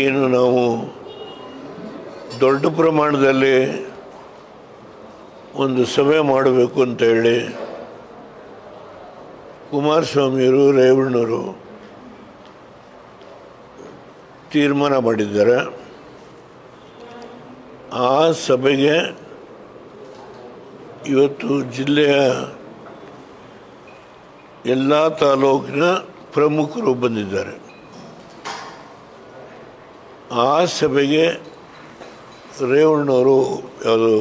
ಏನು ನಾವು ದೊಡ್ಡ ಪ್ರಮಾಣದಲ್ಲಿ ಒಂದು ಸಭೆ ಮಾಡಬೇಕು ಅಂತ ಹೇಳಿ ಕುಮಾರಸ್ವಾಮಿಯವರು ರೇವಣ್ಣವರು ತೀರ್ಮಾನ ಮಾಡಿದ್ದಾರೆ. ಆ ಸಭೆಗೆ ಇವತ್ತು ಜಿಲ್ಲೆಯ ಎಲ್ಲ ತಾಲೂಕಿನ ಪ್ರಮುಖರು ಬಂದಿದ್ದಾರೆ. ಆ ಸಭೆಗೆ ರೇವಣ್ಣವರು ಯಾವುದು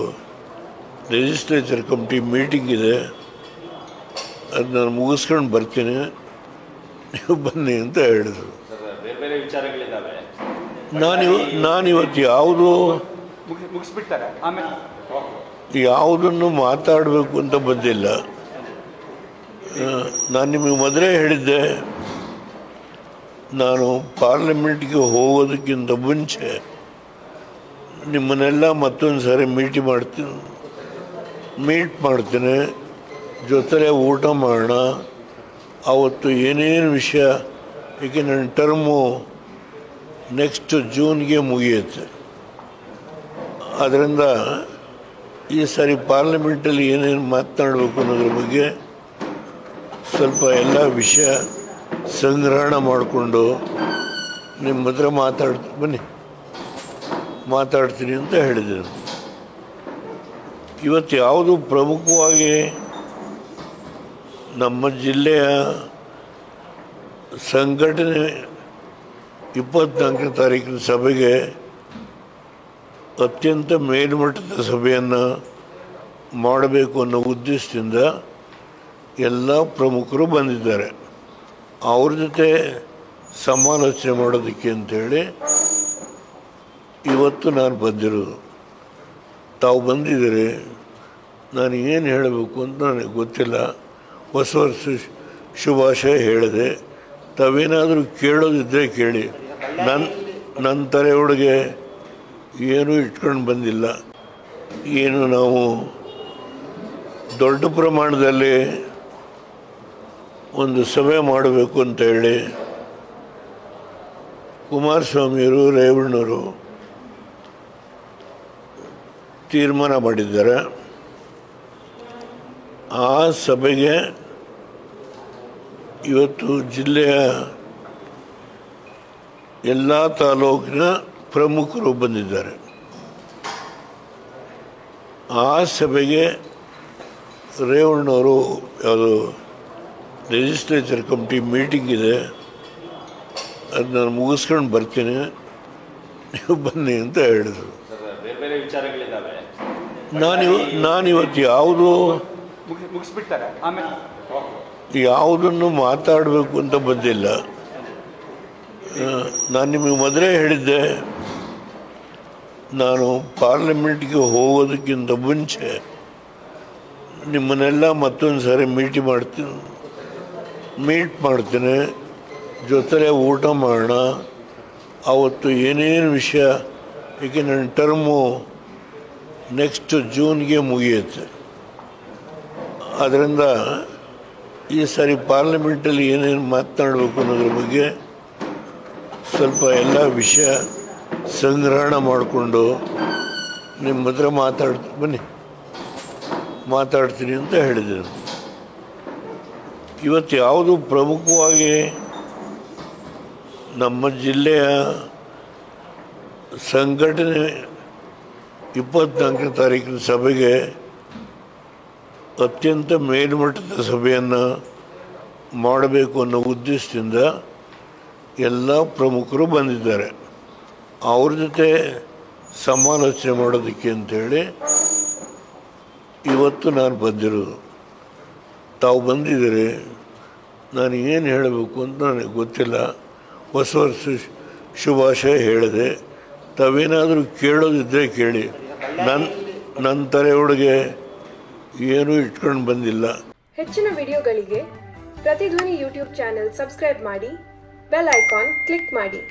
ಲೆಜಿಸ್ಲೇಚರ್ ಕಮಿಟಿ ಮೀಟಿಂಗ್ ಇದೆ, ಅದು ನಾನು ಮುಗಿಸ್ಕೊಂಡು ಬರ್ತೀನಿ, ನೀವು ಬನ್ನಿ ಅಂತ ಹೇಳಿದರು. ನಾನಿವತ್ತು ಯಾವುದನ್ನು ಮಾತಾಡಬೇಕು ಅಂತ ಬಂದಿಲ್ಲ. ನಾನು ನಿಮಗೆ ಮೊದಲೇ ಹೇಳಿದ್ದೆ, ನಾನು ಪಾರ್ಲಿಮೆಂಟ್ಗೆ ಹೋಗೋದಕ್ಕಿಂತ ಮುಂಚೆ ನಿಮ್ಮನ್ನೆಲ್ಲ ಮತ್ತೊಂದು ಸಾರಿ ಮೀಟ್ ಮಾಡ್ತೀನಿ, ಜೊತೆಲೆ ಊಟ ಮಾಡೋಣ. ಆವತ್ತು ಏನೇನು ವಿಷಯ, ಏಕೆ ನನ್ನ ಟರ್ಮು ನೆಕ್ಸ್ಟ್ ಜೂನ್ಗೆ ಮುಗಿಯುತ್ತೆ. ಆದ್ದರಿಂದ ಈ ಸಾರಿ ಪಾರ್ಲಿಮೆಂಟಲ್ಲಿ ಏನೇನು ಮಾತನಾಡಬೇಕು ಅನ್ನೋದ್ರ ಬಗ್ಗೆ ಸ್ವಲ್ಪ ಎಲ್ಲ ವಿಷಯ ಸಂಗ್ರಹಣ ಮಾಡಿಕೊಂಡು ನಿಮ್ಮ ಹತ್ರ ಮಾತಾಡ್ತೀನಿ ಅಂತ ಹೇಳಿದರು. ಇವತ್ತು ಯಾವುದು ಪ್ರಮುಖವಾಗಿ ನಮ್ಮ ಜಿಲ್ಲೆಯ ಸಂಘಟನೆ 24ನೇ ತಾರೀಕಿನ ಸಭೆಗೆ ಅತ್ಯಂತ ಮೇಲ್ಮಟ್ಟದ ಸಭೆಯನ್ನು ಮಾಡಬೇಕು ಅನ್ನೋ ಉದ್ದೇಶದಿಂದ ಎಲ್ಲ ಪ್ರಮುಖರು ಬಂದಿದ್ದಾರೆ. ಅವ್ರ ಜೊತೆ ಸಮಾಲೋಚನೆ ಮಾಡೋದಕ್ಕೆ ಅಂಥೇಳಿ ಇವತ್ತು ನಾನು ಬಂದಿರೋದು. ತಾವು ಬಂದಿದ್ದೀರಿ, ನಾನು ಏನು ಹೇಳಬೇಕು ಅಂತ ನನಗೆ ಗೊತ್ತಿಲ್ಲ. ಹೊಸ ವರ್ಷ ಶುಭಾಶಯ ಹೇಳಿದೆ. ತಾವೇನಾದರೂ ಕೇಳೋದಿದ್ದರೆ ಕೇಳಿ. ನನ್ನ ತಲೆಯೊಳಗೆ ಏನೂ ಇಟ್ಕೊಂಡು ಬಂದಿಲ್ಲ. ಏನು ನಾವು ದೊಡ್ಡ ಪ್ರಮಾಣದಲ್ಲಿ ಒಂದು ಸಭೆ ಮಾಡಬೇಕು ಅಂತ ಹೇಳಿ ಕುಮಾರಸ್ವಾಮಿಯವರು ರೇವಣ್ಣವರು ತೀರ್ಮಾನ ಮಾಡಿದ್ದಾರೆ. ಆ ಸಭೆಗೆ ಇವತ್ತು ಜಿಲ್ಲೆಯ ಎಲ್ಲ ತಾಲೂಕಿನ ಪ್ರಮುಖರು ಬಂದಿದ್ದಾರೆ. ಆ ಸಭೆಗೆ ರೇವಣ್ಣವರು ಯಾವುದು ಲೆಜಿಸ್ಲೇಚರ್ ಕಮಿಟಿ ಮೀಟಿಂಗ್ ಇದೆ, ಅದು ನಾನು ಮುಗಿಸ್ಕೊಂಡು ಬರ್ತೀನಿ, ನೀವು ಬನ್ನಿ ಅಂತ ಹೇಳಿದರು. ನಾನಿವತ್ತು ಯಾವುದನ್ನು ಮಾತಾಡಬೇಕು ಅಂತ ಬಂದಿಲ್ಲ. ನಾನು ನಿಮಗೆ ಮೊದಲೇ ಹೇಳಿದ್ದೆ, ನಾನು ಪಾರ್ಲಿಮೆಂಟ್ಗೆ ಹೋಗೋದಕ್ಕಿಂತ ಮುಂಚೆ ನಿಮ್ಮನ್ನೆಲ್ಲ ಮತ್ತೊಂದು ಸಾರಿ ಮೀಟ್ ಮಾಡ್ತೀನಿ, ಜೊತೆಲೆ ಊಟ ಮಾಡೋಣ. ಆವತ್ತು ಏನೇನು ವಿಷಯ, ಏಕೆ ನನ್ನ ಟರ್ಮು ನೆಕ್ಸ್ಟ್ ಜೂನ್ಗೆ ಮುಗಿಯುತ್ತೆ. ಆದ್ದರಿಂದ ಈ ಸಾರಿ ಪಾರ್ಲಿಮೆಂಟಲ್ಲಿ ಏನೇನು ಮಾತನಾಡಬೇಕು ಅನ್ನೋದ್ರ ಬಗ್ಗೆ ಸ್ವಲ್ಪ ಎಲ್ಲ ವಿಷಯ ಸಂಗ್ರಹಣ ಮಾಡಿಕೊಂಡು ನಿಮ್ಮ ಹತ್ರ ಮಾತಾಡ್ತೀನಿ ಅಂತ ಹೇಳಿದರು. ಇವತ್ತು ಯಾವುದು ಪ್ರಮುಖವಾಗಿ ನಮ್ಮ ಜಿಲ್ಲೆಯ ಸಂಘಟನೆ 24ನೇ ತಾರೀಕಿನ ಸಭೆಗೆ ಅತ್ಯಂತ ಮೇಲ್ಮಟ್ಟದ ಸಭೆಯನ್ನು ಮಾಡಬೇಕು ಅನ್ನೋ ಉದ್ದೇಶದಿಂದ ಎಲ್ಲ ಪ್ರಮುಖರು ಬಂದಿದ್ದಾರೆ. ಅವ್ರ ಜೊತೆ ಸಮಾಲೋಚನೆ ಮಾಡೋದಕ್ಕೆ ಅಂಥೇಳಿ ಇವತ್ತು ನಾನು ಬಂದಿರೋದು. ತಾವು ಬಂದಿದ್ದೀರಿ, ನಾನು ಏನು ಹೇಳಬೇಕು ಅಂತ ನನಗೆ ಗೊತ್ತಿಲ್ಲ. ಹೊಸ ವರ್ಷ ಶುಭಾಶಯ ಹೇಳಿದೆ. ತಾವೇನಾದರೂ ಕೇಳೋದಿದ್ದರೆ ಕೇಳಿ. ನನ್ನ ತಲೆಯೊಳಗೆ ಏನೂ ಇಟ್ಕೊಂಡು ಬಂದಿಲ್ಲ. ಹೆಚ್ಚಿನ ವಿಡಿಯೋಗಳಿಗೆ ಪ್ರತಿಧ್ವನಿ ಯೂಟ್ಯೂಬ್ ಚಾನೆಲ್ ಸಬ್ಸ್ಕ್ರೈಬ್ ಮಾಡಿ, ಬೆಲ್ ಐಕಾನ್ ಕ್ಲಿಕ್ ಮಾಡಿ.